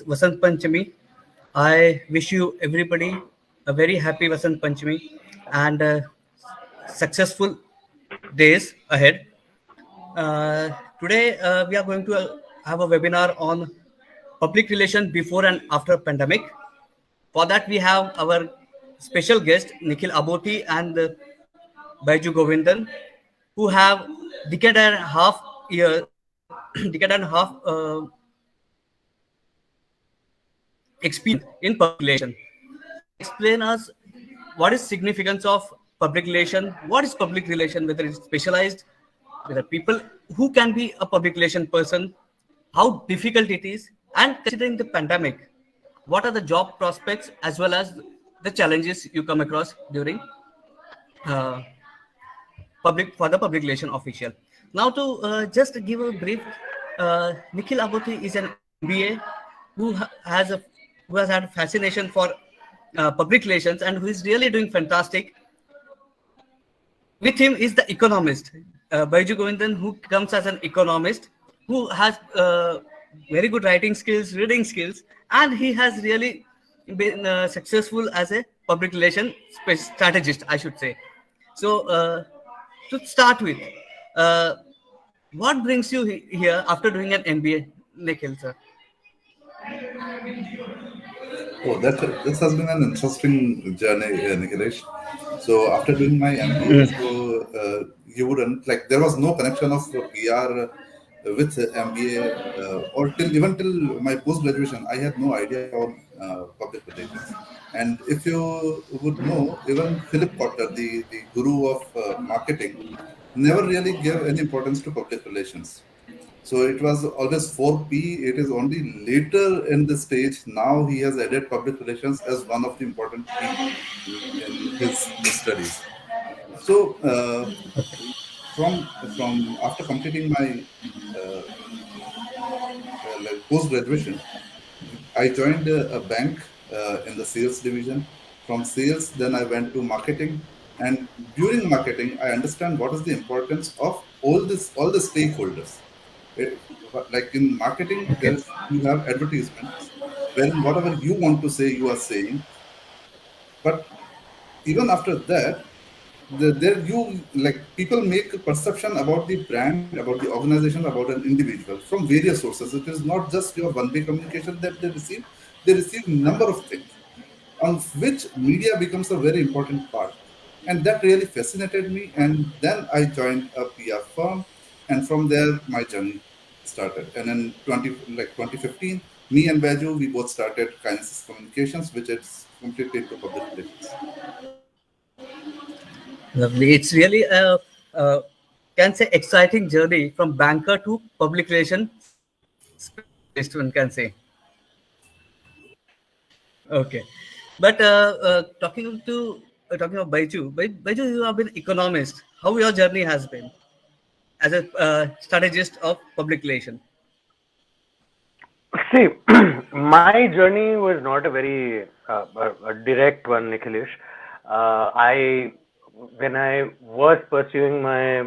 Vasant Panchami. I wish you everybody a very happy Vasant Panchami and successful days ahead. Today we are going to have a webinar on public relation before and after pandemic. For that we have our special guest Nikhil Aboti and Baiju Govindan, who have decade and a half year, decade and a half experience in public relation. They will explain us what is significance of public relation, what is public relation, whether it's specialized, whether people who can be a public relation person, how difficult it is, and considering the pandemic, what are the job prospects as well as the challenges you come across during uh, public relation official. Now to just give a brief, Nikhil Aboti is an MBA who who has had fascination for public relations and who is really doing fantastic. With him is the economist, Baiju Govindan, who comes as an economist, who has very good writing skills, reading skills, and he has really been successful as a public relation strategist, I should say. So, to start with, uh, what brings you here after doing an MBA, Nikhil, sir? Oh, this has been an interesting journey, Nikhilesh. So after doing my MBA, you wouldn't like there was no connection of PR with MBA or till my post graduation. I had no idea on public relations. And if you would know, even Philip Potter, the guru of marketing, never really gave any importance to public relations. So it was always 4P. It is only later in the stage now he has added public relations as one of the important P in his studies. So from after completing my uh, like post graduation, I joined a bank in the sales division. From sales, then I went to marketing, and during marketing, I understand what is the importance of all the stakeholders. It, like in marketing, Okay. there is you have advertisements, wherein whatever you want to say, you are saying. But even after that, there you like people make a perception about the brand, about the organization, about an individual from various sources. It is not just your one-way communication that they receive; they receive number of things on which media becomes a very important part. And that really fascinated me. And then I joined a PR firm, and from there my journey started. And in 2015, me and Baju, we both started Kinesis Communications, which is completely into public relations. Lovely. It's really a can say exciting journey from banker to public relation specialist. One can say. Okay, but talking about Baiju, Baiju, you have been economist. How your journey has been as a strategist of public relation? See, my journey was not a very a direct one, Nikhilesh. I when I was pursuing my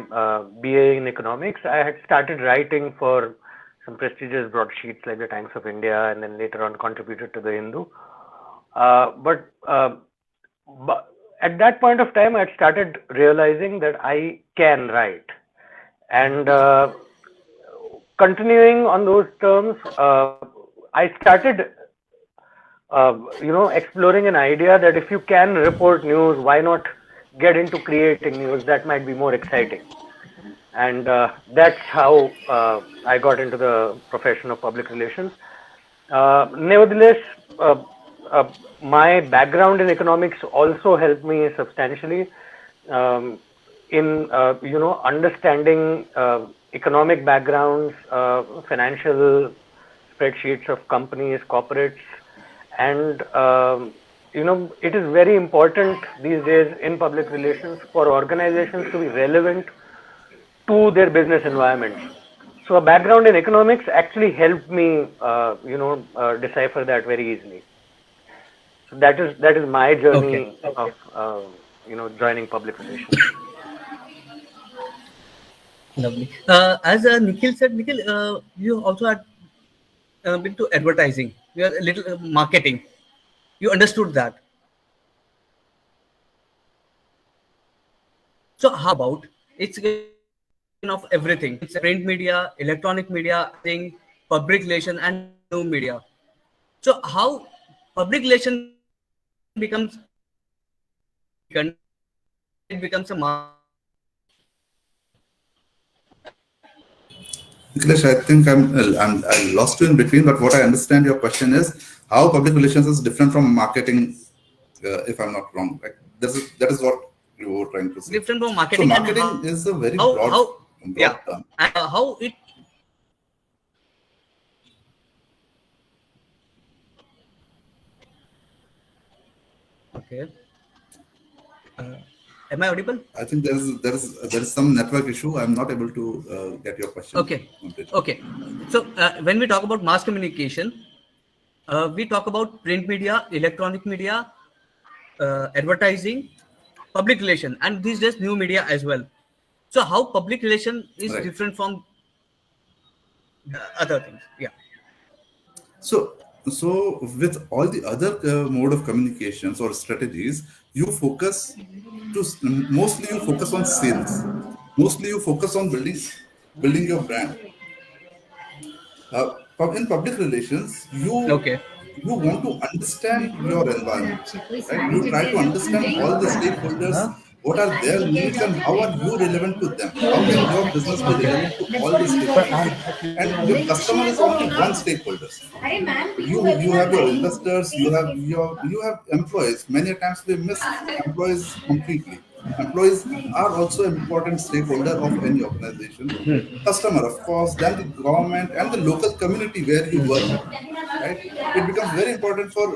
BA in economics, I had started writing for some prestigious broadsheets like the Times of India, and then later on contributed to the Hindu. But at that point of time, I had started realizing that I can write, and continuing on those terms, I started, exploring an idea that if you can report news, why not get into creating news? That might be more exciting. And that's how I got into the profession of public relations. Nevertheless, uh, my background in economics also helped me substantially um, in understanding economic backgrounds, financial spreadsheets of companies, corporates, and it is very important these days in public relations for organizations to be relevant to their business environments. So a background in economics actually helped me, decipher that very easily. So that is my Okay, journey of joining public relations. lovely. As Nikhil said, Nikhil, you also had been to advertising. You are a little marketing. You understood that. So how about it's a combination of everything? It's print media, electronic media, thing, public relation, and new media. So how public relation becomes it becomes a Nikhilesh, I think I lost you in between, but what I understand your question is how public relations is different from marketing, if I'm not wrong. Like that is what you were trying to say. different from So marketing and marketing is a very how yeah, broad term. and how it okay. Am I audible? I think there is some network issue. I'm not able to get your question Okay, completely. okay. So when we talk about mass communication, we talk about print media, electronic media, advertising, public relation, and these days new media as well. So how public relation is Right. different from other things? Yeah. So, so with all the other mode of communications or strategies, you focus mostly you focus on sales. Mostly you focus on building your brand. In public relations, Okay. you want to understand your environment, right? You try to understand all the stakeholders, Huh? what are their needs, and how are you relevant to them? How can your business be Okay. relevant to all the stakeholders? And your customer is only one stakeholder. You have your investors, you have employees. Many times we miss employees completely. Employees are also important stakeholder of any organization. Customer, of course, then the government and the local community where you work, right? It becomes very important for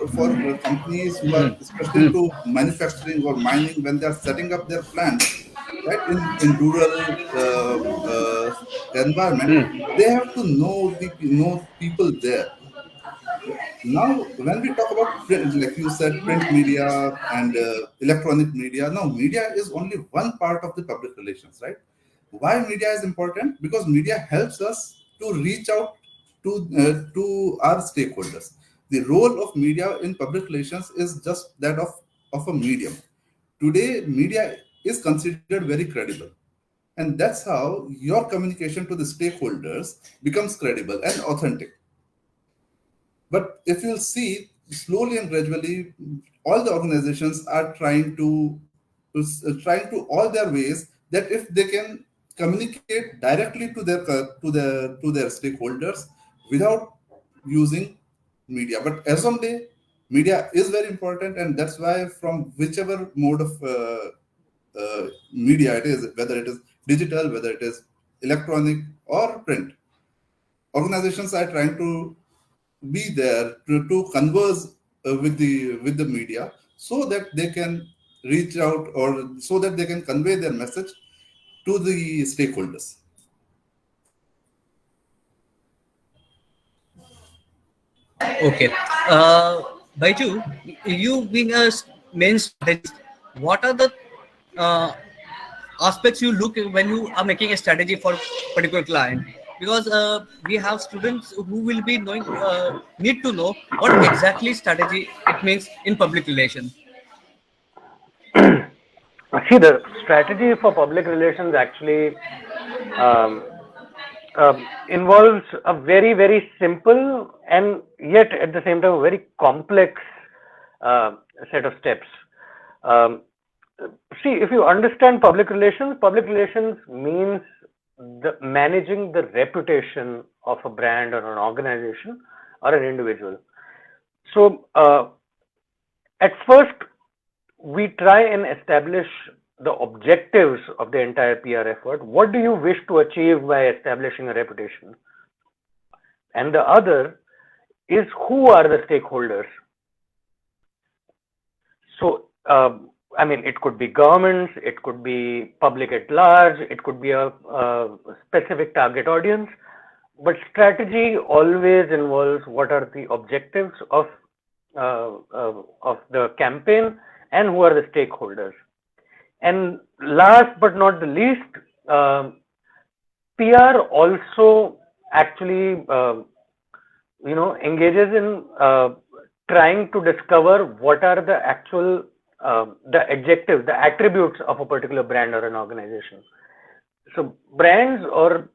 companies who are especially into manufacturing or mining when they are setting up their plants, right, in rural environment. They have to know people there. Now, when we talk about print, like you said, print media and electronic media, now media is only one part of the public relations, right? Why media is important? Because media helps us to reach out to our stakeholders. The role of media in public relations is just that of a medium. Today, media is considered very credible, and that's how your communication to the stakeholders becomes credible and authentic. But if you'll see, slowly and gradually, all the organizations are trying to all their ways that if they can communicate directly to their stakeholders without using media. But as on day, media is very important, and that's why from whichever mode of media it is, whether it is digital, whether it is electronic or print, organizations are trying to be there to converse with the media so that they can reach out or so that they can convey their message to the stakeholders. Okay. Baiju, you being a main strategist, what are the uh, aspects you look when you are making a strategy for particular client? Because we have students who will be knowing need to know what exactly strategy it means in public relation. See, the strategy for public relations actually um, involves a very, very simple and yet at the same time a very complex uh, set of steps. Um, See, if you understand public relations means managing the reputation of a brand or an organization or an individual. So, at first, we try and establish the objectives of the entire PR effort. What do you wish to achieve by establishing a reputation? And the other is who are the stakeholders? So, I mean, it could be governments, it could be public at large, it could be a specific target audience. But strategy always involves what are the objectives of the campaign and who are the stakeholders. And last but not the least, PR also actually engages in trying to discover what are the actual the adjectives, the attributes of a particular brand or an organization. So brands or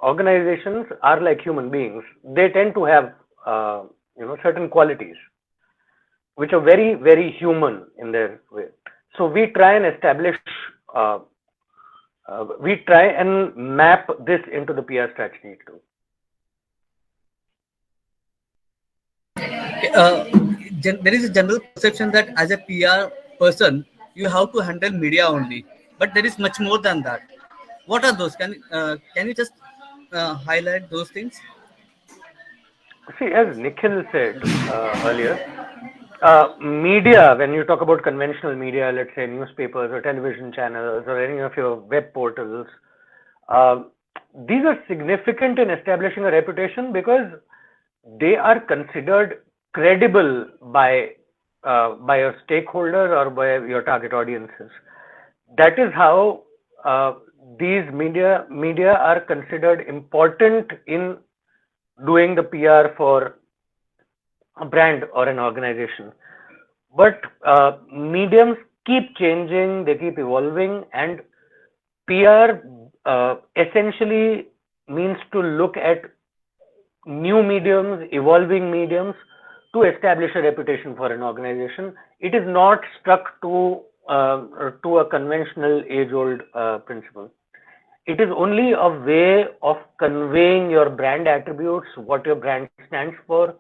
organizations are like human beings. They tend to have certain qualities which are very very human in their way. So we try and establish, uh, we try and map this into the PR strategy too. uh, there is a general perception that as a PR person, you have to handle media only, but there is much more than that. What are those? Can you just highlight those things? See, as Nikhil said earlier, media, when you talk about conventional media, let's say newspapers or television channels or any of your web portals, uh, these are significant in establishing a reputation because they are considered credible by your stakeholders or by your target audiences. That is how uh, these media are considered important in doing the PR for a brand or an organization. But mediums keep changing, they keep evolving, and PR essentially means to look at new mediums, evolving mediums to establish a reputation for an organization. It is not stuck to a conventional age-old principle. It is only a way of conveying your brand attributes, what your brand stands for,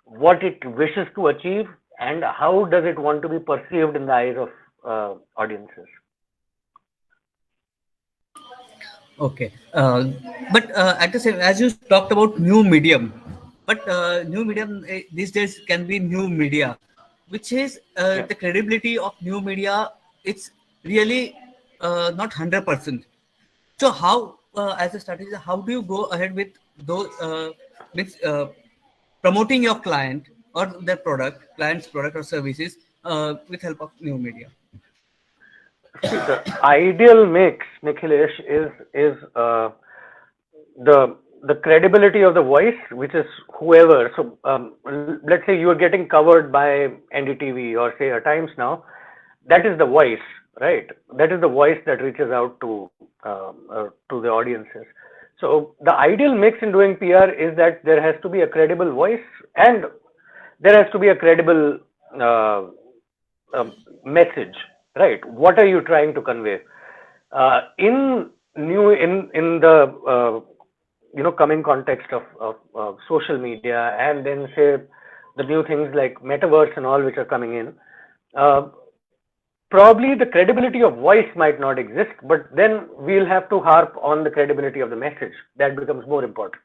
what it wishes to achieve, and how does it want to be perceived in the eyes of audiences. Okay, but at the same, as you talked about new medium, but new medium these days can be new media, which is Yeah. the credibility of new media. It's really not 100%. So how, as a strategy, how do you go ahead with those with promoting your client or their product, client's product or services with help of new media? See, the ideal mix, Nikhilesh, is the credibility of the voice, which is whoever. So let's say you are getting covered by NDTV or say a Times now. That is the voice, right? That is the voice that reaches out to the audiences. So the ideal mix in doing PR is that there has to be a credible voice and there has to be a credible uh, message, right? What are you trying to convey? In the coming context of social media, and then say the new things like metaverse and all which are coming in, uh, probably the credibility of voice might not exist, but then we'll have to harp on the credibility of the message. That becomes more important.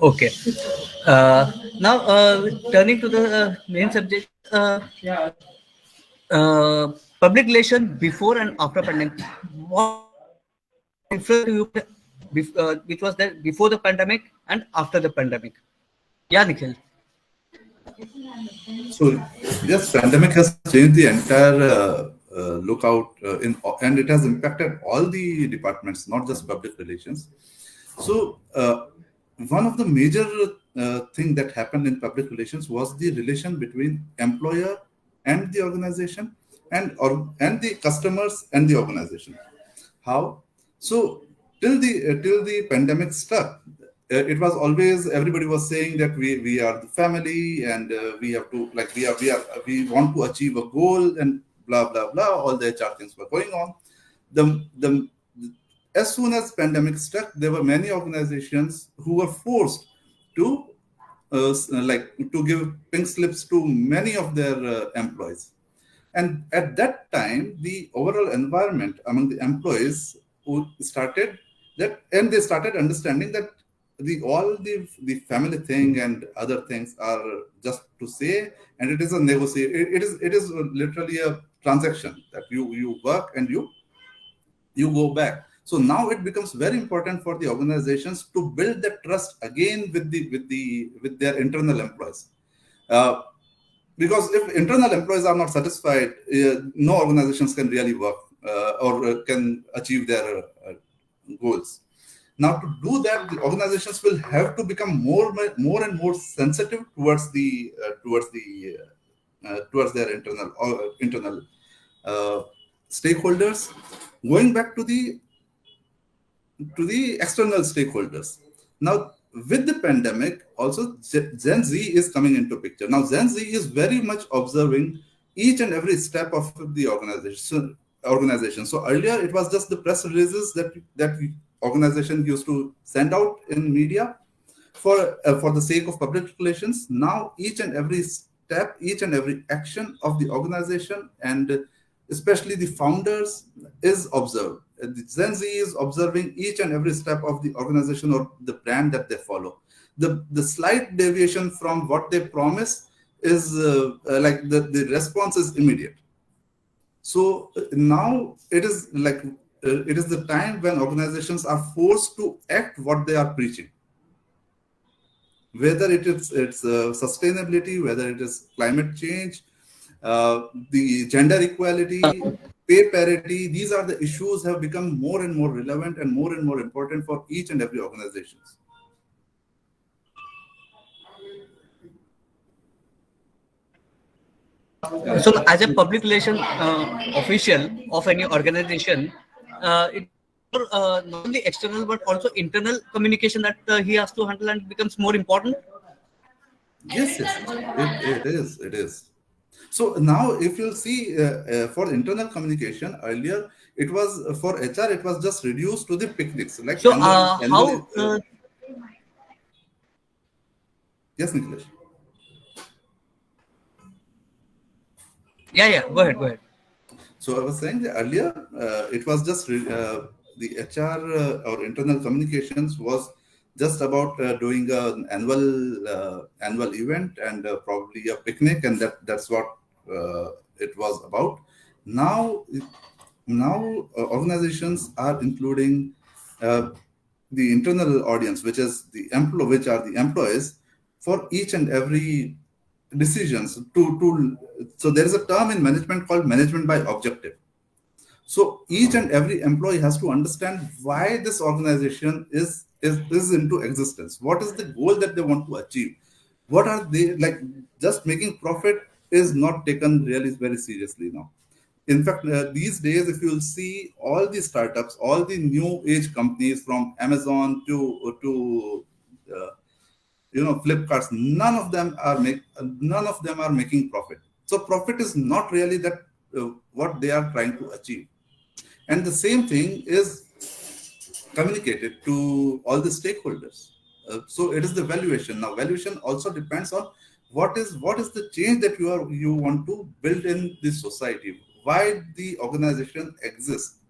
Okay. Now, turning to the main subject, public relation before and after pandemic. What difference do you which was there before the pandemic and after the pandemic? Yeah, Nikhil. So yes, pandemic has changed the entire lookout and it has impacted all the departments, not just public relations. So one of the major thing that happened in public relations was the relation between employer and the organization and the customers and the organization. How? So till the pandemic struck, it was always everybody was saying that we are the family and we have to like we want to achieve a goal and blah blah blah. All the HR things were going on. The as soon as pandemic struck, there were many organizations who were forced to like to give pink slips to many of their employees. And at that time, the overall environment among the employees who started that, and they started understanding that the family thing and other things are just to say, and it is a negotiate. It is literally a transaction that you work and you go back. So now it becomes very important for the organizations to build that trust again with their internal employees. Uh, because if internal employees are not satisfied, no organizations can really work or can achieve their goals. Now, to do that, the organizations will have to become more and more sensitive towards their internal uh, stakeholders. Going back to the external stakeholders. Now, with the pandemic, also Gen Z is coming into picture. Now, Gen Z is very much observing each and every step of the organization. So earlier, it was just the press releases that organization used to send out in media for the sake of public relations. Now, each and every step, each and every action of the organization, and especially the founders, is observed. The Gen Z is observing each and every step of the organization or the brand that they follow. The slight deviation from what they promise is like the response is immediate. So now it is the time when organizations are forced to act what they are preaching, whether it's sustainability, whether it is climate change, the gender equality, pay parity. These are the issues have become more and more relevant and more important for each and every organization. So, as a public relation official of any organization, it's more, not only external but also internal communication that he has to handle, and becomes more important. Yes, it is. So now, if you'll see, for internal communication, earlier it was for HR, it was just reduced to the picnics, like So, annual. how? Yes, Nicholas. Yeah, yeah. Go ahead. Go ahead. So I was saying that earlier, it was just the HR or internal communications was just about doing an annual event and probably a picnic, and that's what it was about. Now, organizations are including uh, the internal audience, which are the employees, for each and every decisions. So there is a term in management called management by objective. So each and every employee has to understand why this organization is into existence. What is the goal that they want to achieve? What are they like? Just making profit is not taken really very seriously now. In fact, these days, if you'll see all the startups, all the new age companies from Amazon to Flipkarts, none of them are making profit. So profit is not really that what they are trying to achieve. And the same thing is communicated to all the stakeholders. So it is the valuation. Now, valuation also depends on what is the change that you want to build in this society. Why the organization exists.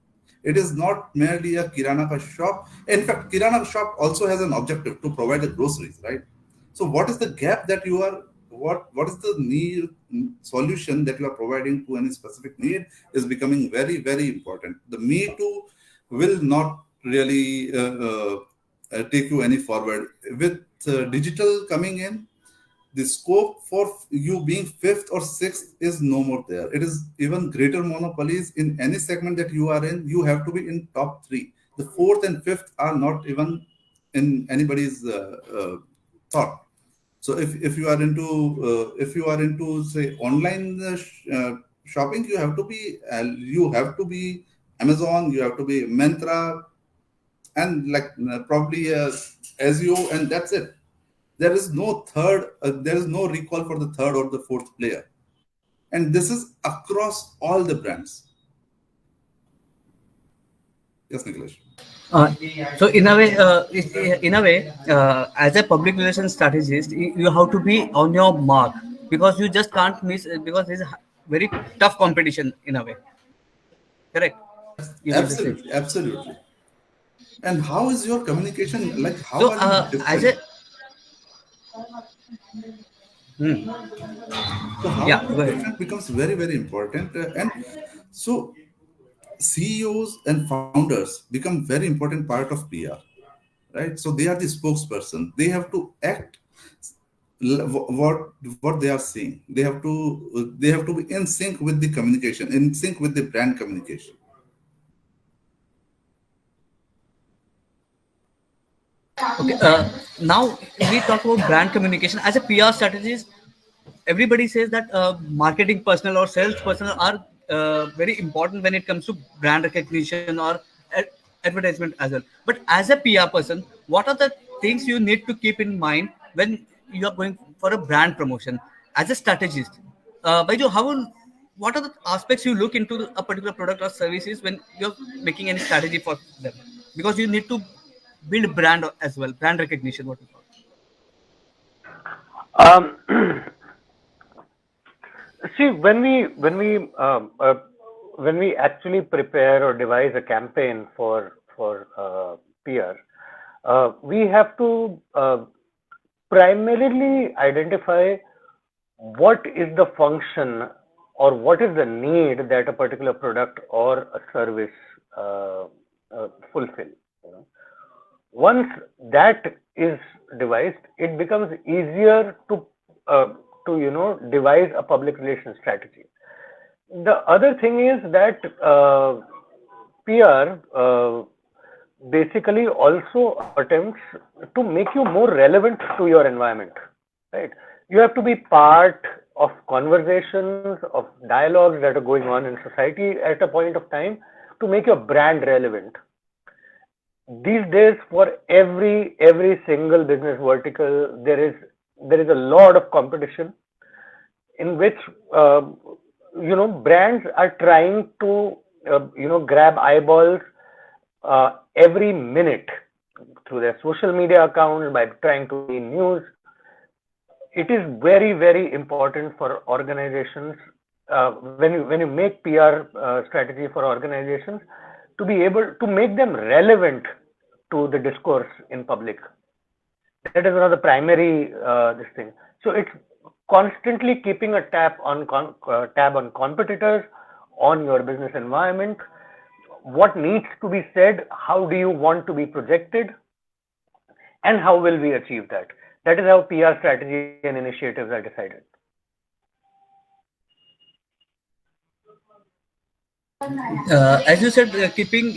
It is not merely a kirana ka shop. In fact, kirana shop also has an objective to provide the groceries, right? So what is the gap that you are what is the need solution that you are providing to any specific need is becoming very, very important. The me too will not really take you any forward. With digital coming in, the scope for you being fifth or sixth is no more there. It is even greater monopolies in any segment that you are in. You have to be in top three. The fourth and fifth are not even in anybody's thought. So if you are into say online shopping, you have to be Amazon, you have to be Mantra, and like probably SEO, and that's it. There is no third. There is no recall for the third or the fourth player, and this is across all the brands. Yes, Nicholas. Uh, so in a way, as a public relations strategist, you have to be on your mark, because you just can't miss, because it's a very tough competition in a way. Correct? You mean to say? Absolutely, absolutely. And how is your communication? Like, how So, are you as different? a hmm, So how yeah, are you go ahead. different becomes very, very important. And so CEOs and founders become very important part of PR, right? So they are the spokesperson. They have to act what they are seeing. They have to be in sync with the communication, in sync with the brand communication. Okay. Now we talk about brand communication as a PR strategist. Everybody says that marketing personnel or sales personnel are very important when it comes to brand recognition or advertisement as well. But as a PR person, what are the things you need to keep in mind when you are going for a brand promotion as a strategist? Baiju, what are the aspects you look into a particular product or services when you're making any strategy for them? Because you need to build brand as well, brand recognition. What we call. Um, See, when we actually prepare or devise a campaign for PR, we have to primarily identify what is the function or what is the need that a particular product or a service uh, fulfill. You know, once that is devised, it becomes easier uh, to devise a public relations strategy. The other thing is that PR basically also attempts to make you more relevant to your environment, right? You have to be part of conversations, of dialogues that are going on in society at a point of time to make your brand relevant. These days, for every single business vertical, there is a lot of competition in which uh, brands are trying to grab eyeballs every minute through their social media accounts by trying to be in news. It is very important for organizations when you make PR strategy for organizations to be able to make them relevant to the discourse in public. That is one of the primary this thing. So it's constantly keeping a tab on competitors, on your business environment, what needs to be said, how do you want to be projected, and how will we achieve that. That is how PR strategy and initiatives are decided. As you said, keeping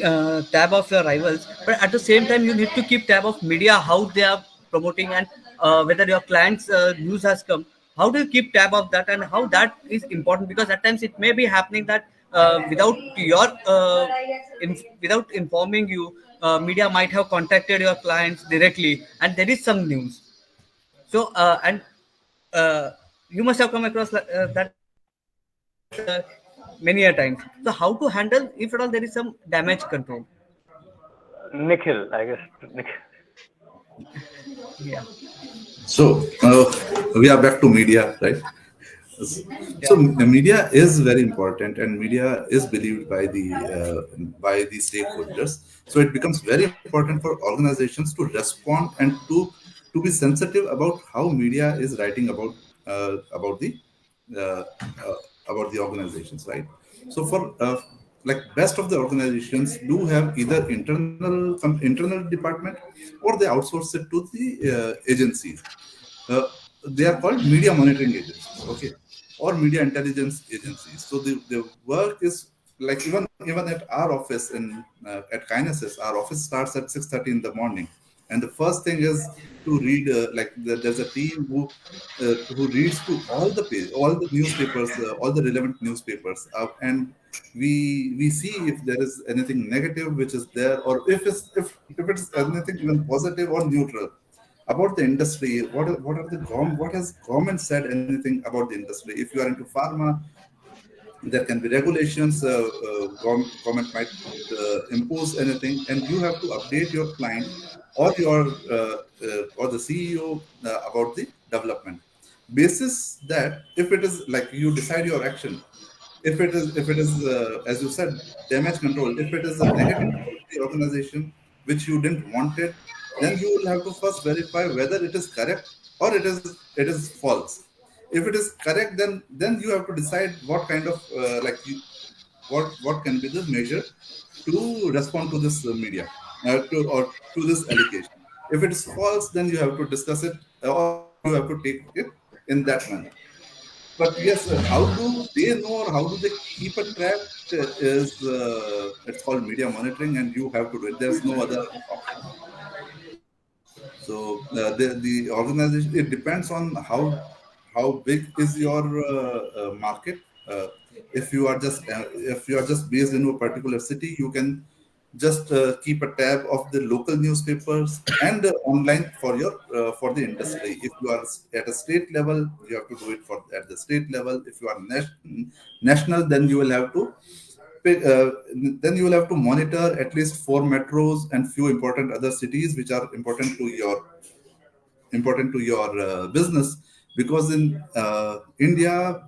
tab of your rivals, but at the same time, you need to keep tab of media, how they are promoting, and whether your clients' news has come. How do you keep tab of that, and how that is important? Because at times it may be happening that without informing you, media might have contacted your clients directly, and there is some news. So and you must have come across that many a times. So how to handle if at all there is some damage control? Nikhil, I guess. Nikhil. Yeah, So we are back to media, right? So yeah. media is very important, and media is believed by the stakeholders. So it becomes very important for organizations to respond and to be sensitive about how media is writing about uh, uh, the organizations, right? So for like best of the organizations do have either internal department, or they outsource it to the agencies. uh, they are called media monitoring agencies, okay, or media intelligence agencies. So the work is like even at our office at Kinesis, our office starts at 6:30 in the morning, and the first thing is to read. There's a team who reads to all the newspapers, all the relevant newspapers, and we see if there is anything negative which is there, or if it's anything even positive or neutral about the industry. What has government said anything about the industry? If you are into pharma, there can be regulations. Government might impose anything, and you have to update your client or the CEO about the development. Basis that, if it is like you decide your action, if it is as you said, damage control, if it is a negative for the organization which you didn't want it, then you will have to first verify whether it is correct or it is false. If it is correct, then you have to decide what kind of what can be the measure to respond to this media, or to this allegation. If it is false, then you have to discuss it, or you have to take it in that manner. But yes, how do they know, or how do they keep a track? Is It's called media monitoring, and you have to do it. There's no other option. So the organization, it depends on how big is your market. If you are just based in a particular city, you can just keep a tab of the local newspapers and online for the industry. If you are at a state level, you have to do it for at the state level. If you are national, then you will have to then you will have to monitor at least four metros and few important other cities which are important to your business, because in India,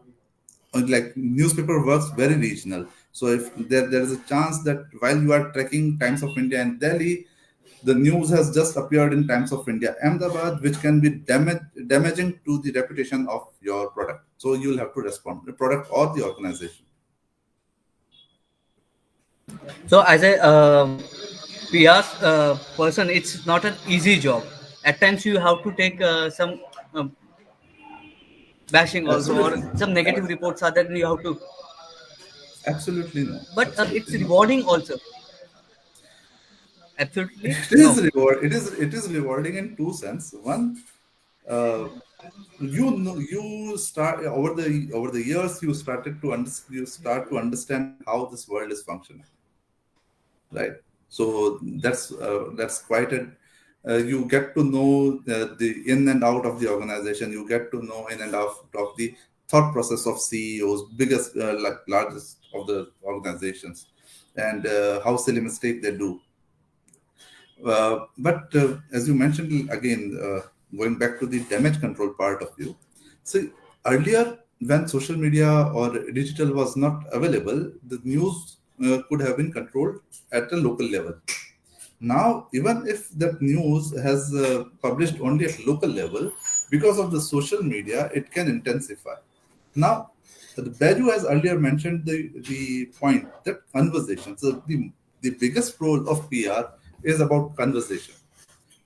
like newspaper works very regional. So if there is a chance that while you are tracking Times of India in Delhi, the news has just appeared in Times of India Ahmedabad, which can be damaging to the reputation of your product. So you will have to respond, the product or the organization. So as a PR person, it's not an easy job. At times you have to take some bashing also, or Absolutely. some negative reports are there, and you have to. Absolutely no. But it's Absolutely no. rewarding also. Absolutely It no. is reward. It is rewarding in two sense. One, uh, you start over the years you start to understand how this world is functioning, right? So that's quite a you get to know the in and out of the organization. You get to know in and out of the thought process of CEOs, biggest like largest of the organizations, and how silly mistake they do. But as you mentioned again, going back to the damage control part of you, see, earlier when social media or digital was not available, the news could have been controlled at a local level. Now, even if that news has published only at local level, because of the social media, it can intensify. Now, the Baju has earlier mentioned the point that conversation. So the biggest role of PR is about conversation.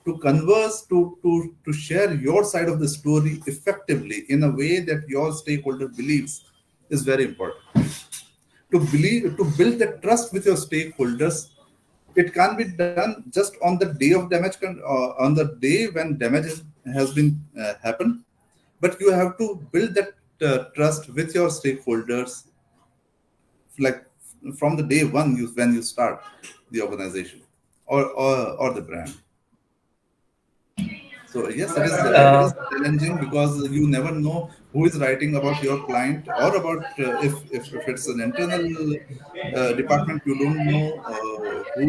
To converse, to share your side of the story effectively in a way that your stakeholder believes is very important. To build that trust with your stakeholders, it can be done just on the day of on the day when has been happened, but you have to build that trust with your stakeholders, like from the day one when you start the organization or the brand. So yes, it is challenging because you never know who is writing about your client, or about if it's an internal department, you don't know who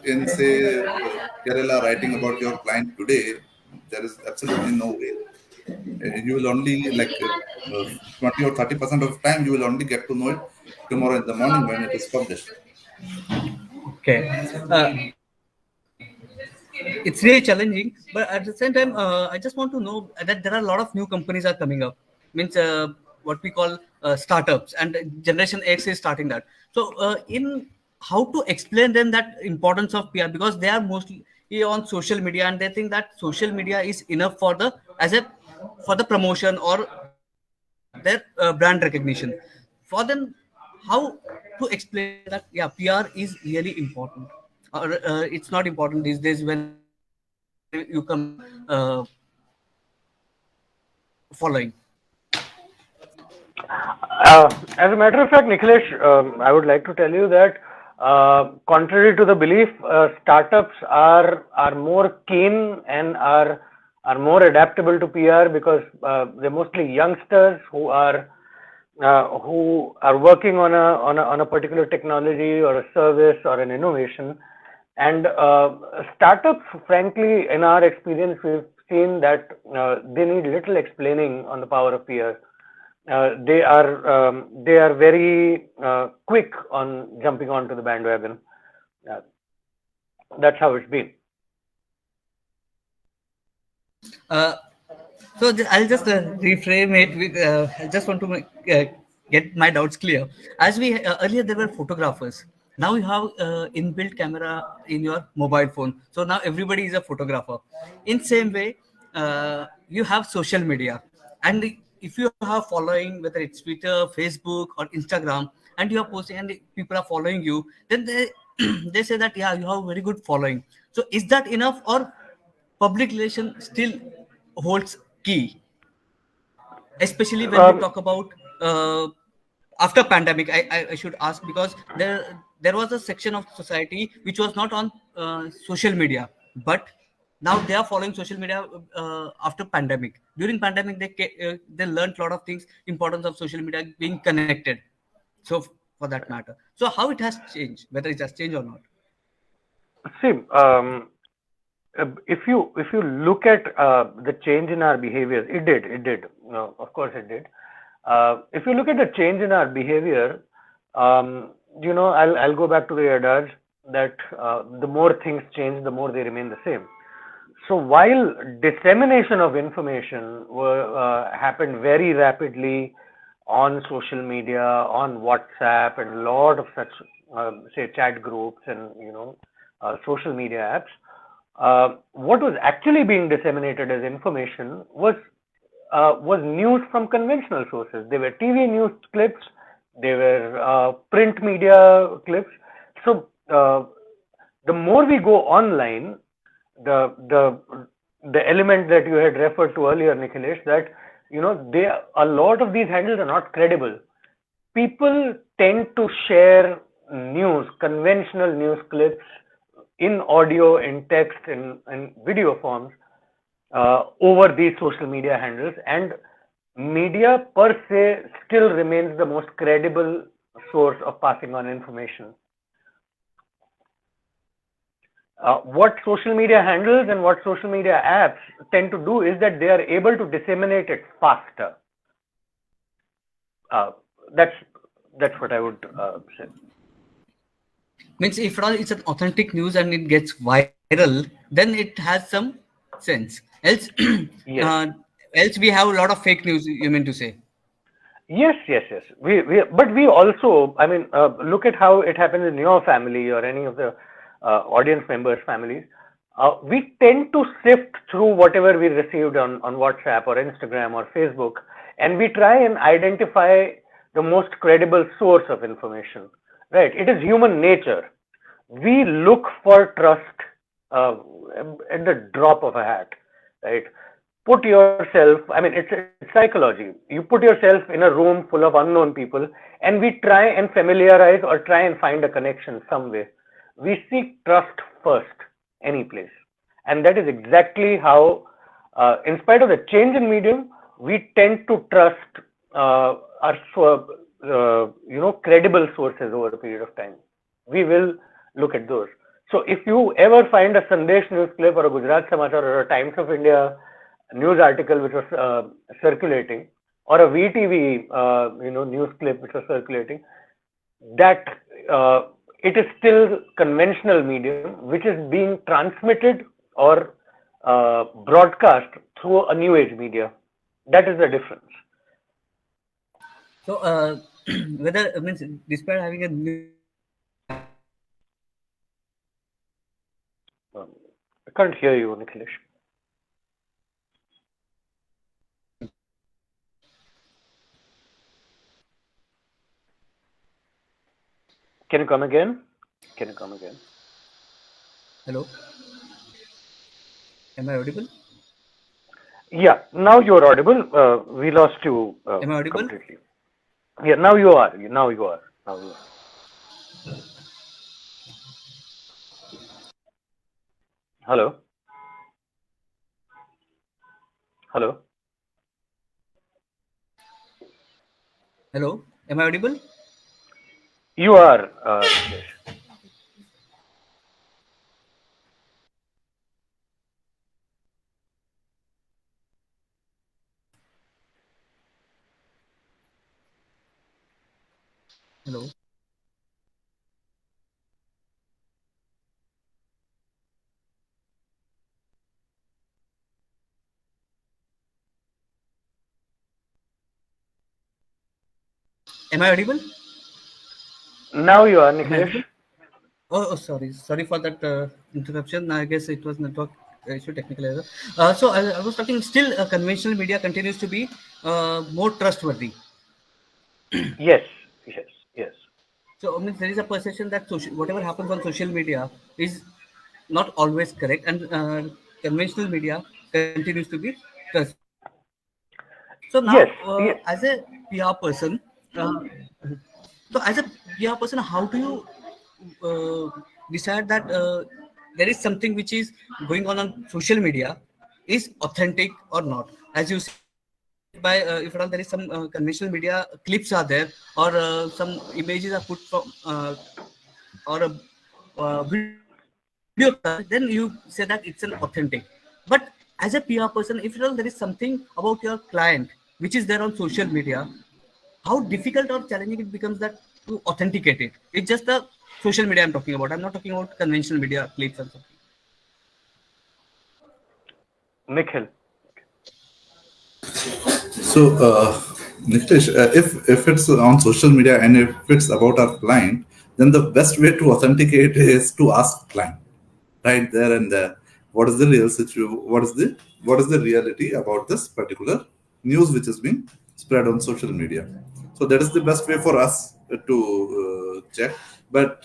in say Kerala writing about your client today. There is absolutely no way. You will only 20 or 30% of time you will only get to know it tomorrow in the morning when it is published. Okay. It's really challenging, but at the same time, I just want to know that there are a lot of new companies are coming up. Means what we call startups, and Generation X is starting that. So, in how to explain them that importance of PR, because they are mostly on social media and they think that social media is enough for the as a for the promotion or their brand recognition. For them, how to explain them that yeah, PR is really important, or it's not important these days when you come to the following. As a matter of fact, Nikhilesh, I would like to tell you that, contrary to the belief, startups are more keen and are more adaptable to PR, because they're mostly youngsters who are working on a particular technology or a service or an innovation. And startups, frankly, in our experience, we've seen that they need little explaining on the power of PR. They are very quick on jumping onto the bandwagon. Uh, that's how it's been. Uh, I'll just reframe it with. I just want to get my doubts clear. As we earlier, there were photographers. Now you have inbuilt camera in your mobile phone. So now everybody is a photographer. In same way, you have social media, and if you have following, whether it's Twitter, Facebook, or Instagram, and you are posting, and people are following you, then they they say that yeah, you have very good following. So is that enough, or public relation still holds key, especially when we Um, talk about uh, after pandemic. I should ask, because there was a section of society which was not on social media, but now they are following social media after pandemic. During pandemic, they learned a lot of things, importance of social media, being connected. So for that matter, so how it has changed, whether it has changed or not. See, if you look at the change in our behavior, it did. No, of course it did. If you look at the change in our behavior, I'll go back to the adage that the more things change, the more they remain the same. So while dissemination of information happened very rapidly on social media, on WhatsApp, and a lot of such, say, chat groups and social media apps, what was actually being disseminated as information was news from conventional sources. They were TV news clips, they were print media clips. So the more we go online, the the element that you had referred to earlier, Nikhilesh, that they a lot of these handles are not credible. People tend to share news, conventional news clips in audio, in text, in video forms over these social media handles, and media per se still remains the most credible source of passing on information. What social media handles and what social media apps tend to do is that they are able to disseminate it faster. Uh, that's that's what I would say. Means if at all it's an authentic news and it gets viral, then it has some sense. Else, Yes. uh, else we have a lot of fake news. You mean to say? Yes, yes, yes. But we also, I mean, look at how it happens in your family or any of the audience members' families. We tend to sift through whatever we received on WhatsApp or Instagram or Facebook, and we try and identify the most credible source of information. Right? It is human nature. We look for trust uh, at the drop of a hat. Right? Put yourself, I mean, it's psychology. You put yourself in a room full of unknown people, and we try and familiarize or try and find a connection some way. We seek trust first, any place. And that is exactly how, in spite of the change in medium, we tend to trust credible sources over a period of time. We will look at those. So if you ever find a Sandesh news clip or a Gujarat Samachar or a Times of India news article which was circulating, or a VTV news clip which was circulating, that it is still conventional medium which is being transmitted or broadcast through a new age media. That is the difference. So whether means despite having a new Um, I can't hear you, Nikhilesh. Can you come again? Can you come again? hello, am I audible? Yeah, now you're audible. We lost you Am I audible? completely. Yeah, now you are. Now you are. Now you are. Hello. Hello. Hello, am I audible? You are, Nikhilesh. Hello, am I audible? Now you are, Am I Nikhilesh. audible? Oh, sorry for that interruption. I guess it was network issue, technical error. So I was talking. Still, conventional media continues to be more trustworthy. Yes, yes, yes. So I mean, there is a perception that whatever happens on social media is not always correct, and conventional media continues to be trustworthy. So now, Yes, yes. as a PR person, so as a PR person, how do you decide that there is something which is going on social media is authentic or not? As you said, by if at all there is some conventional media clips are there, or some images are put from or a video clips are there, then you say that it's an authentic. But as a PR person, if at all there is something about your client which is there on social media, how difficult or challenging it becomes that to authenticate it. It's just the social media I'm talking about. I'm not talking about conventional media clips and something. Nikhil. So, Niklesh, if it's on social media and if it's about our client, then the best way to authenticate is to ask client right there and there. What is the real situation? What is the reality about this particular news which is being spread on social media? So that is the best way for us to check. But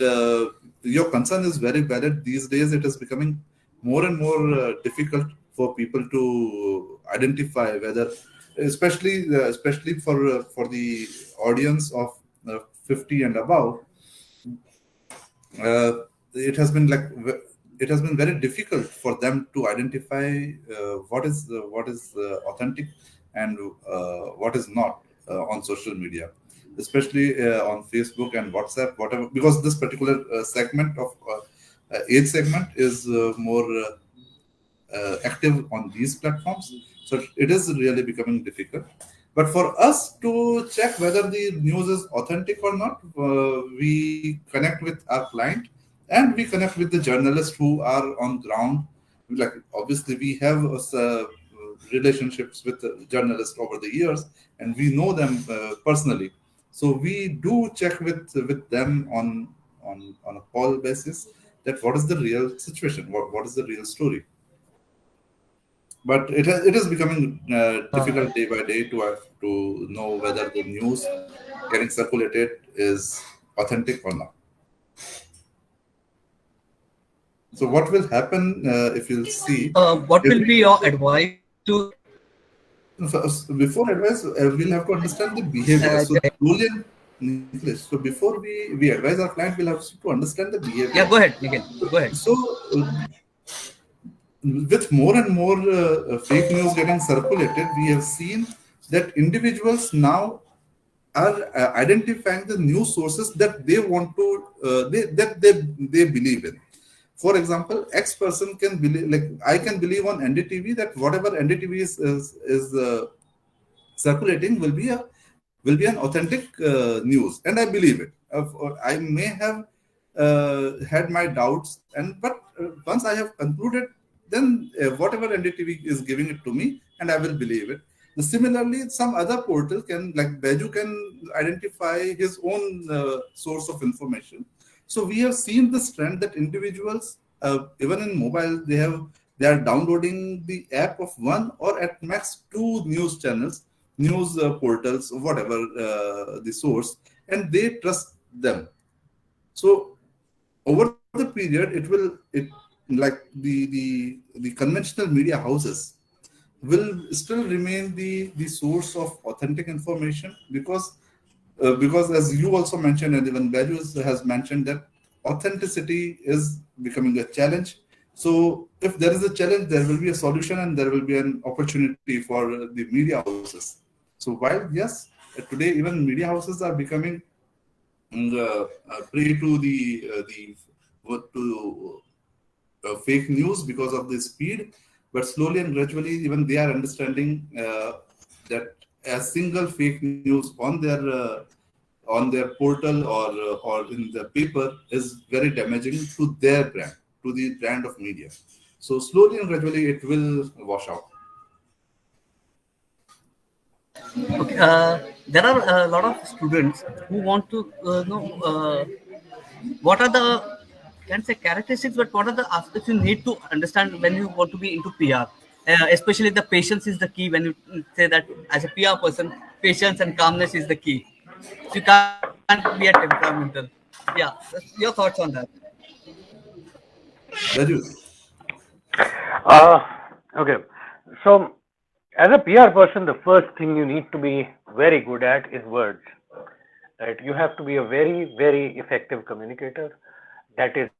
your concern is very valid. These days, it is becoming more and more difficult for people to identify whether, especially for the audience of 50 and above, uh, it has been it has been very difficult for them to identify what is authentic and what is not on social media, especially on Facebook and WhatsApp, whatever, because this particular segment of age segment is more active on these platforms. So it is really becoming difficult. But for us to check whether the news is authentic or not, we connect with our client and we connect with the journalists who are on ground. Like obviously, we have relationships with journalists over the years, and we know them personally. So we do check with them on a call basis that what is the real situation, what is the real story. But it is becoming difficult day by day to know whether the news getting circulated is authentic or not. So what will happen if you'll see What will every be your advice to before advice, we'll have to understand the behavior. So the, slowly and Nicholas, so before we advise our client, we'll have to understand the behavior. yeah, go ahead, Nikhil. Go ahead. So with more and more fake news getting circulated, we have seen that individuals now are identifying the news sources that they want to they believe in. For example, X person can believe, like I can believe on NDTV that whatever NDTV is circulating will be an authentic news, and I believe it. I may have had my doubts, and but once I have concluded, then whatever NDTV is giving it to me, and I will believe it. Similarly, some other portal can, like Baju, can identify his own source of information. So we have seen this trend that individuals, even in mobile, they are downloading the app of one or at max two news channels, news portals, whatever the source, and they trust them. So over the period, like the conventional media houses will still remain the source of authentic information, because as you also mentioned, and even Bajus has mentioned, that authenticity is becoming a challenge. So if there is a challenge, there will be a solution and there will be an opportunity for the media houses. So while yes, today even media houses are becoming prey to fake news because of the speed, but slowly and gradually, even they are understanding that a single fake news on their portal or in the paper is very damaging to their brand, to the brand of media. So slowly and gradually, it will wash out. Okay, there are a lot of students who want to know what are the can't say characteristics, but what are the aspects you need to understand when you want to be into PR. Especially the patience is the key when you say that as a PR person, patience and calmness is the key. So you can't be a temperamental. Yeah, your thoughts on that. Raju, Uh, okay. So, as a PR person, the first thing you need to be very good at is words. Right? You have to be a very, very effective communicator. That is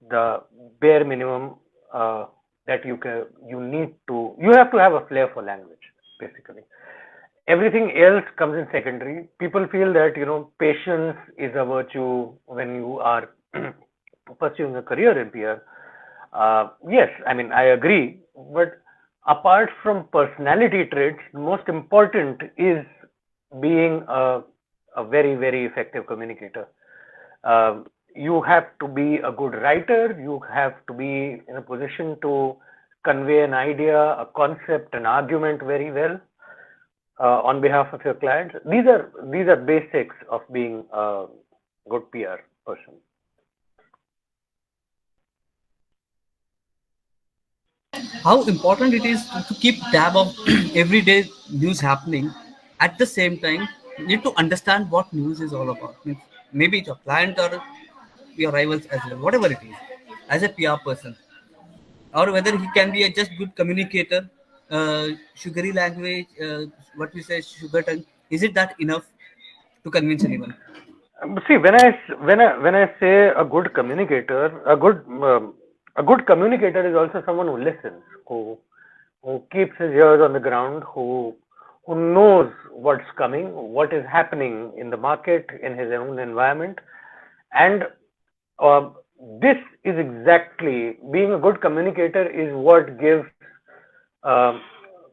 the bare minimum that you need to. You have to have a flair for language, basically. Everything else comes in secondary. People feel that patience is a virtue when you are pursuing a career in PR. Yes, I mean I agree, but apart from personality traits, the most important is being a very very effective communicator. You have to be a good writer. You have to be in a position to convey an idea, a concept, an argument very well on behalf of your clients. These are basics of being a good PR person. How important it is to keep tab of everyday news happening. At the same time, you need to understand what news is all about. Means maybe it's your client or your rivals as well, whatever it is, as a PR person, or whether he can be a just good communicator, sugary language, what we say sugar tongue. Is it that enough to convince anyone? See, when I say a good communicator, a good communicator is also someone who listens, who keeps his ears on the ground, who knows what's coming, what is happening in the market, in his own environment, and uh, this is exactly being a good communicator is what gives uh,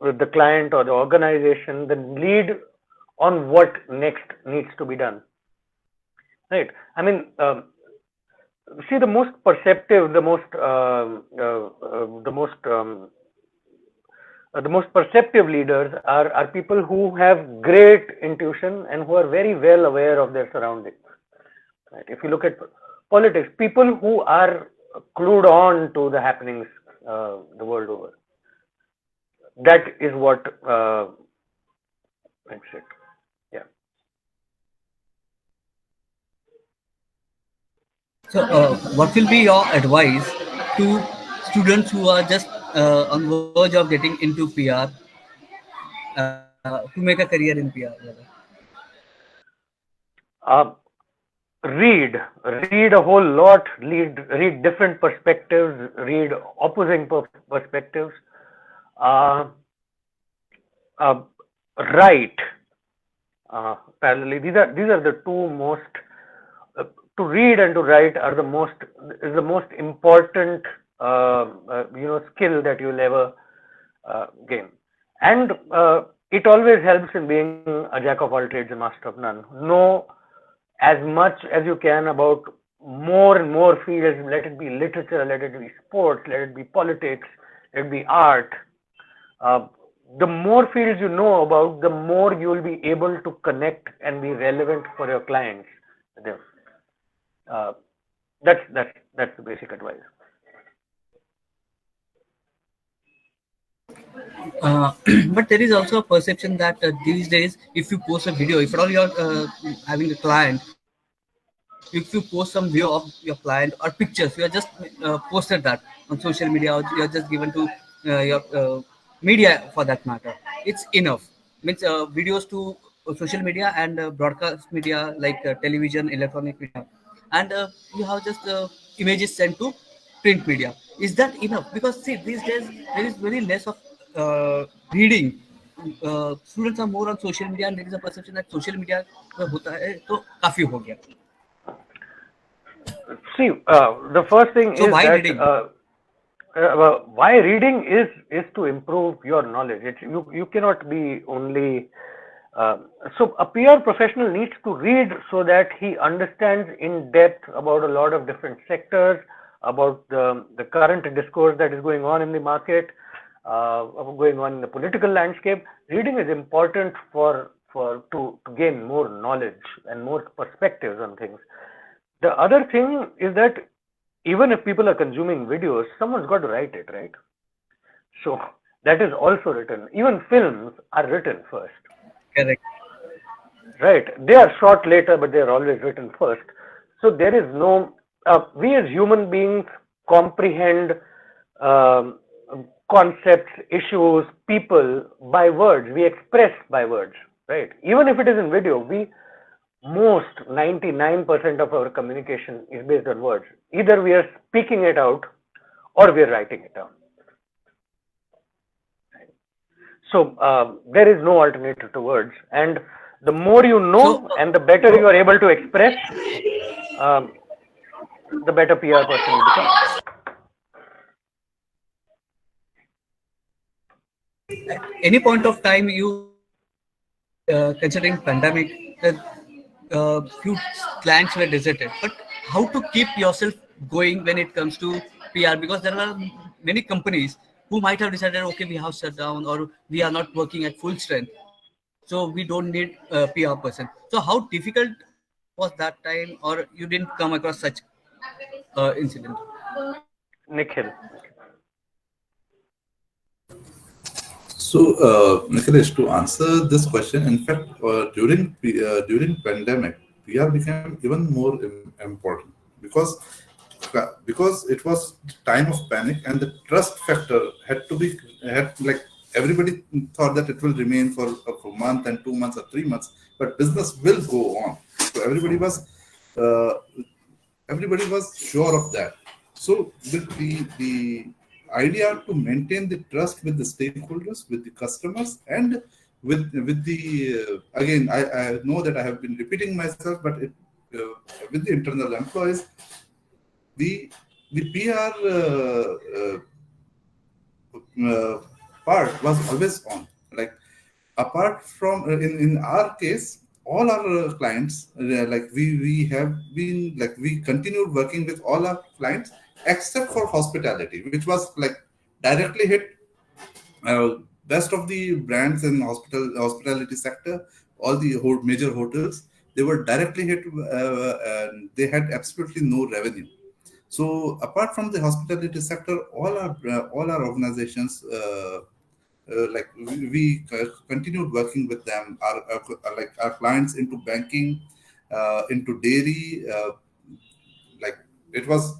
the client or the organization the lead on what next needs to be done. Right. I mean, see, the most perceptive, the most perceptive leaders are people who have great intuition and who are very well aware of their surroundings. Right. If you look at politics, people who are clued on to the happenings the world over, that is what makes it. Yeah. So, what will be your advice to students who are just on verge of getting into PR, to make a career in PR? Rather? Uh, read a whole lot, read different perspectives, read opposing perspectives, uh, uh, write parallelly. These are the two most uh, to read and to write are the most is the most important skill that you'll ever gain, and it always helps in being a jack of all trades, a master of none. Know as much as you can about more and more fields. Let it be literature, let it be sports, let it be politics, let it be art. Uh, the more fields you know about, the more you will be able to connect and be relevant for your clients. Uh, that's the basic advice. Uh, but there is also a perception that these days, if you post a video, if at all you're having a client, if you post some video of your client or pictures, you are just posted that on social media, or you are just given to your media for that matter. It's enough. Means videos to social media and broadcast media like television, electronic media, and you have just images sent to print media. Is that enough? Because see, these days there is very less of reading. Students are more on social media, and there is a perception that social media में होता है तो काफी हो गया. See, the first thing So is why that reading? why reading is to improve your knowledge. You cannot be only so a PR professional needs to read so that he understands in depth about a lot of different sectors, about the current discourse that is going on in the market, going on in the political landscape. Reading is important to gain more knowledge and more perspectives on things. The other thing is that even if people are consuming videos, someone's got to write it, right? So that is also written. Even films are written first, Correct. right? They are shot later, but they are always written first. So there is no, we as human beings comprehend um, concepts, issues, people by words. We express by words, right? Even if it is in video, we most 99% of our communication is based on words. Either we are speaking it out or we are writing it down. So there is no alternative to words, and the more you know So, and the better you are able to express, um, the better PR person you become. any point of time you considering pandemic, that few clients were deserted. But how to keep yourself going when it comes to PR? Because there are many companies who might have decided, okay, we have shut down or we are not working at full strength, so we don't need a PR person. So how difficult was that time, or you didn't come across such incident? Nikhil. So, Nikhilesh, to answer this question, in fact, during pandemic, PR became even more important because it was time of panic and the trust factor had to be had like everybody thought that it will remain for a month and 2 months or 3 months, but business will go on. So uh, everybody was sure of that. So the idea to maintain the trust with the stakeholders, with the customers, and with the again, I know that I have been repeating myself, but with the internal employees, the the PR part was always on. Like apart from in our case, all our clients like we have been like we continued working with all our clients except for hospitality, which was like directly hit. Best of the brands in hospitality sector, all the major hotels, they were directly hit, and they had absolutely no revenue. So apart from the hospitality sector, all our organizations, like we continued working with them. Like our clients into banking, into dairy, like it was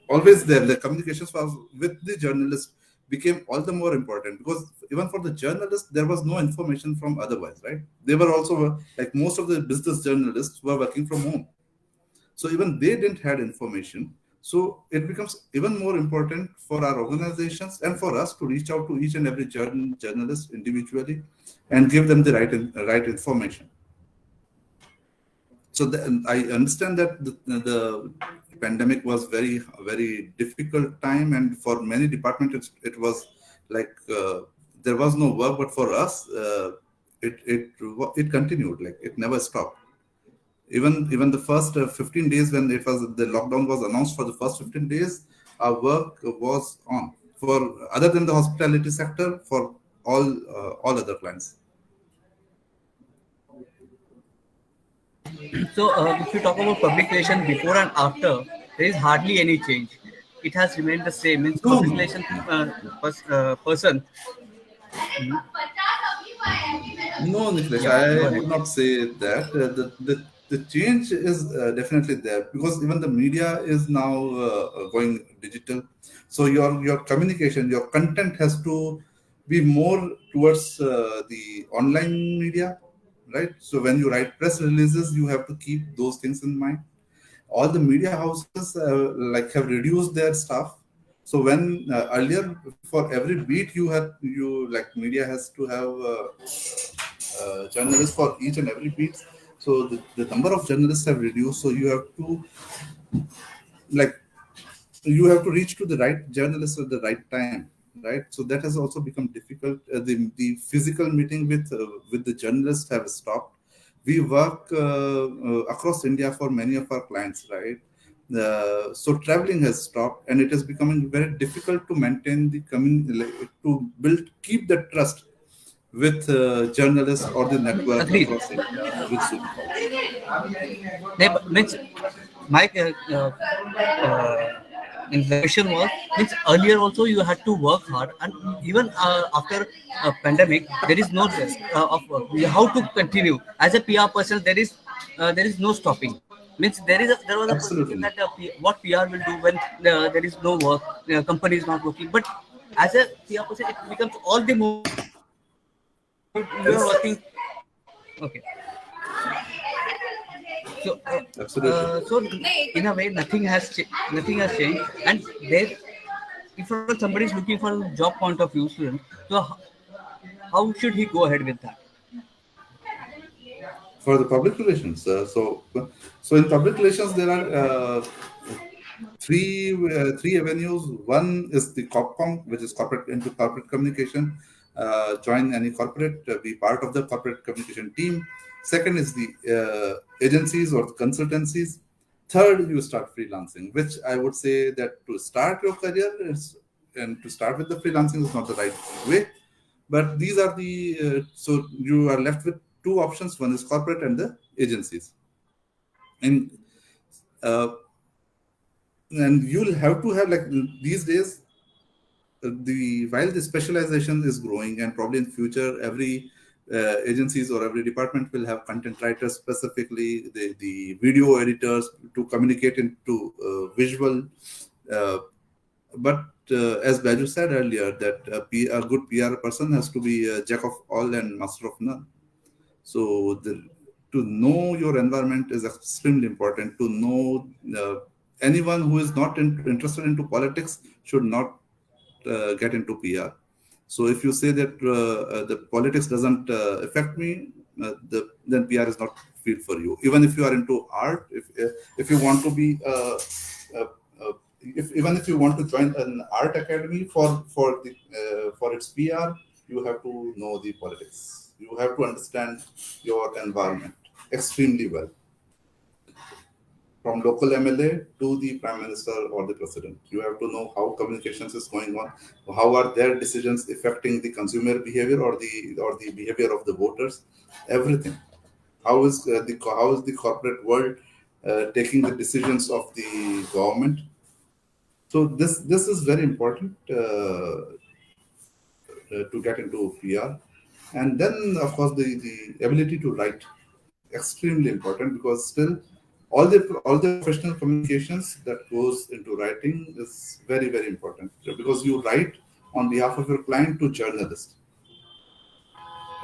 always there. The communications was with the journalist became all the more important because even for the journalists there was no information from otherwise, right? They were also like most of the business journalists were working from home, so even they didn't had information. So it becomes even more important for our organizations and for us to reach out to each and every journalist individually and give them the right information. So I understand that the pandemic was very difficult time, and for many departments it was like there was no work, but for us it continued, like it never stopped. Even the first 15 days when it was the lockdown was announced, for the first 15 days our work was on, for other than the hospitality sector, for all other clients. So, if you talk about public relation before and after, there is hardly any change. It has remained the same. Means No, public relation person. no, Nikhilesh, Yeah, go I ahead. would not say that. The change is definitely there because even the media is now going digital. So your communication, your content has to be more towards the online media, right? So when you write press releases, you have to keep those things in mind. All the media houses like have reduced their staff. So when earlier for every beat you like media has to have journalists for each and every beat. So the number of journalists have reduced. So like you have to reach to the right journalist at the right time, right? So that has also become difficult. The physical meeting with the journalists have stopped. We work across India for many of our clients, right? So traveling has stopped, and it is becoming very difficult to maintain the like, to build keep the trust with journalists or the network Agreed. across India with Zoom calls. Means my means the question was, means earlier also you had to work hard, and even after pandemic there is no rest of work. How to continue as a PR person? There is no stopping. Means there was a perspective Absolutely. that what PR will do when there is no work, company is not working, but as a PR person, it becomes all the more you are Yes, working. Okay. So, absolutely. so in a way, nothing has changed, and there, if somebody is looking for a job point of view, student, so how should he go ahead with that? For the public relations, so in public relations there are three avenues. One is the corpcom, which is corporate into corporate communication. Join any corporate, be part of the corporate communication team. Second is the agencies or consultancies. Third, you start freelancing, which I would say that to start your career is, and to start with the freelancing is not the right way. But these are the so you are left with two options. One is corporate and the agencies. And uh, and you'll have to have, like, these days, the while the specialization is growing, and probably in future every agencies or every department will have content writers, specifically the video editors, to communicate into visual. uh, but as Baju said earlier, that a good PR person has to be a jack of all and master of none. So to know your environment is extremely important. To know anyone who is not interested into politics should not get into PR. So if you say that the politics doesn't affect me, then PR is not field for you. Even if you are into art, if you want to be uh, uh, if even if you want to join an art academy for its PR, you have to know the politics. You have to understand your environment extremely well, from local MLA to the Prime Minister or the President. You have to know how communications is going on, how are their decisions affecting the consumer behavior or the behavior of the voters, everything. How is the corporate world taking the decisions of the government? So this is very important to get into PR. And then, of course, the ability to write, extremely important, because still all the professional communications that goes into writing is very, very important, because you write on behalf of your client to journalist,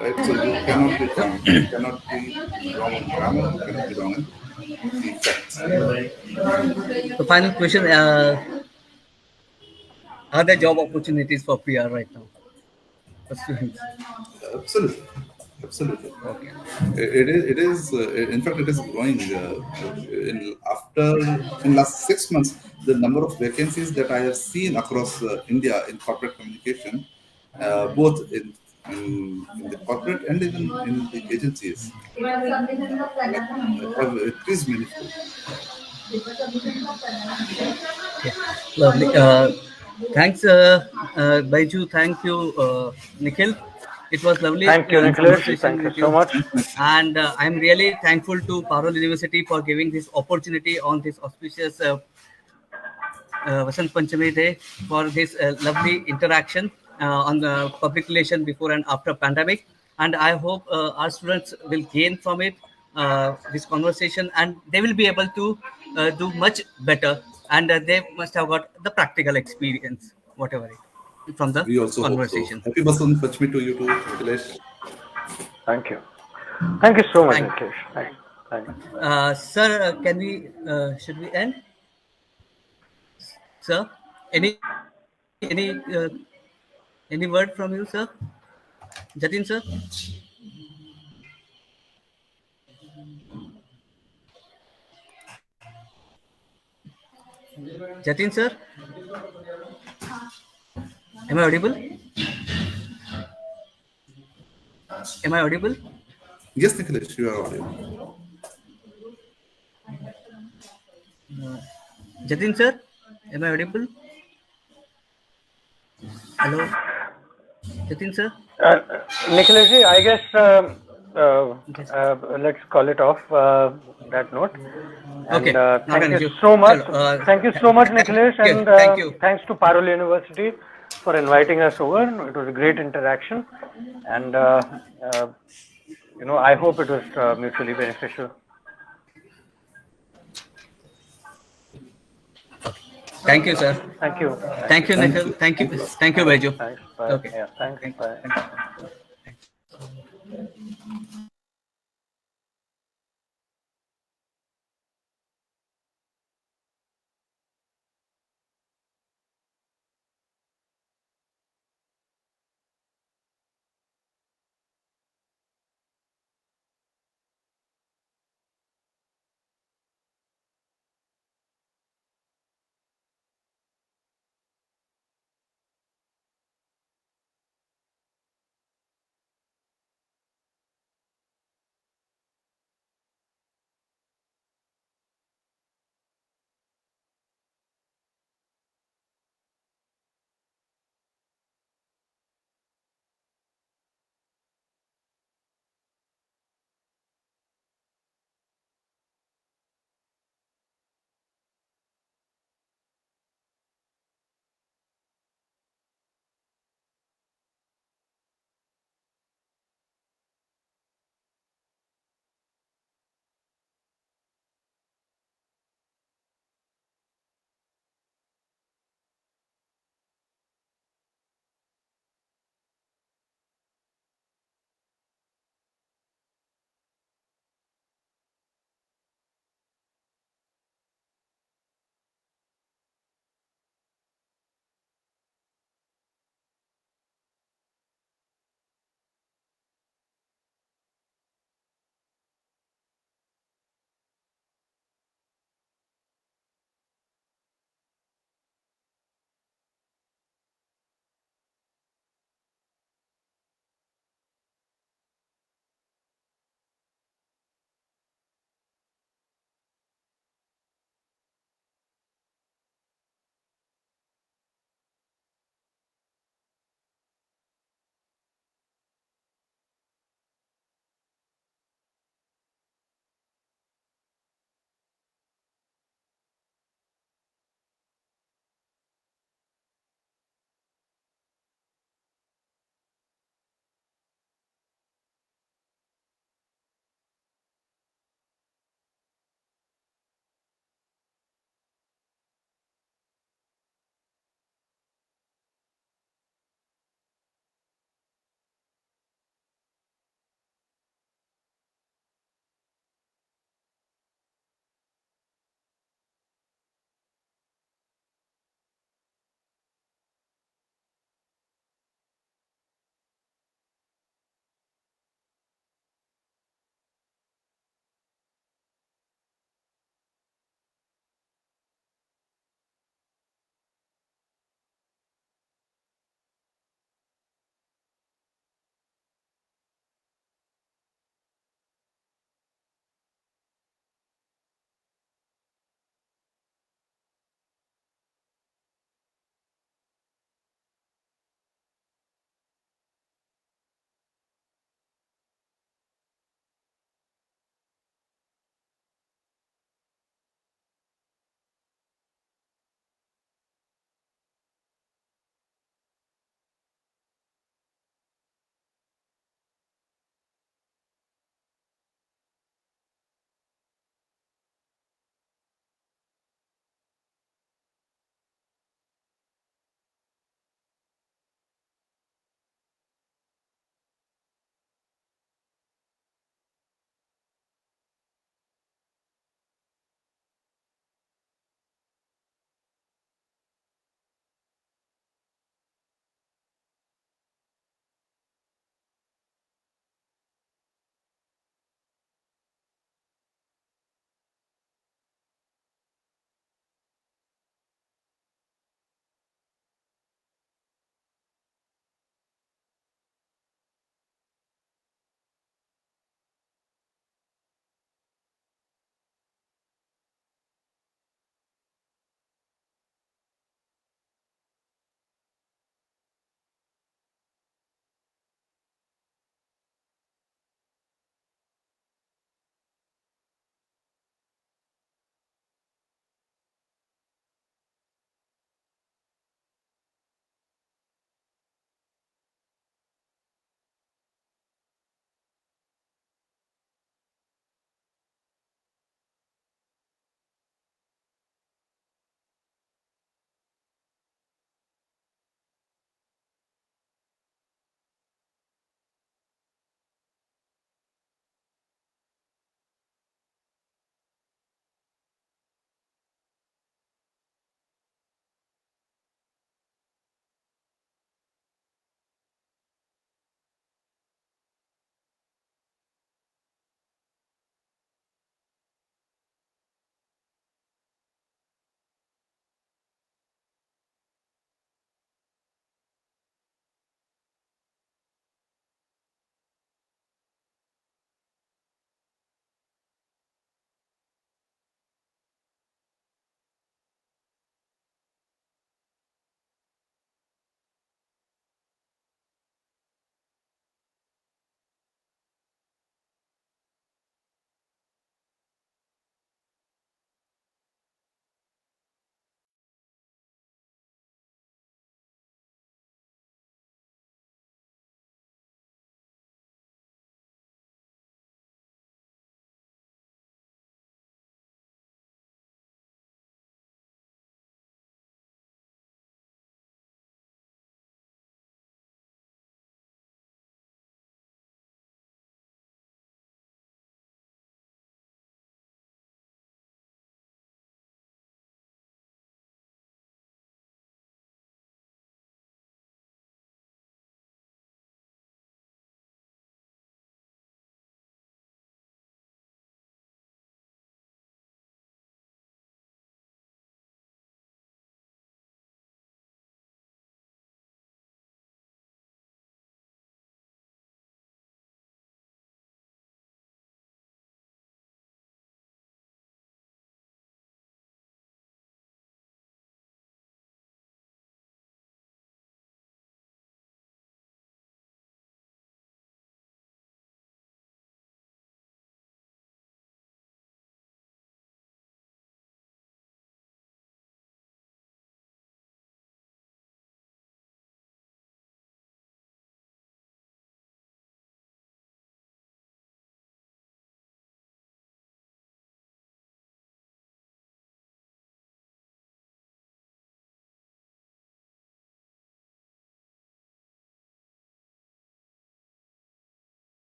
right? So you cannot be wrong. You cannot be wrong in grammar. You cannot be wrong in the facts. The final question: are there job opportunities for PR right now for students? Absolutely, absolutely. Okay. It is. In fact, it is growing. In last 6 months, the number of vacancies that I have seen across India in corporate communication, both in the corporate and even in the agencies, like, have increased manifold. Okay, lovely. Thanks, Baiju. Thank you, Nikhil. It was lovely Thank you, Nicholas. conversation Thank you with so you, much. Thank you. and I'm really thankful to Parul University for giving this opportunity on this auspicious Vasant Panchami Day for this lovely interaction on the public relation before and after pandemic. And I hope our students will gain from it this conversation, and they will be able to do much better. And they must have got the practical experience, whatever it, from the We also hope so. conversation. Happy Basant Panchami to you too, Nikhilesh. Thank you. Thank you so much, Thank, Nicholas. Thanks. sir. Can we should we end, sir? Any word from you, sir? Jatin, sir. Jatin, sir. Am I audible? Am I audible? Yes, Nikhilesh, you are audible. Jatin, sir. Am I audible? Hello, Jatin, sir. Uh, Nicholas, I guess uh, Yes. let's call it off that note. And Okay. Not thank an you issue. so much. Chalo, Thank you so much, Nicholas, thank you. and Thank you. thanks to Parul University for inviting us over. It was a great interaction, and I hope it was mutually beneficial. Thank you, sir. Thank you. Thank you, Thank Nikhil. you. Thank you, Baiju. Thanks. Bye. Okay. Yeah. Thanks. Thank Bye. you. Thank you.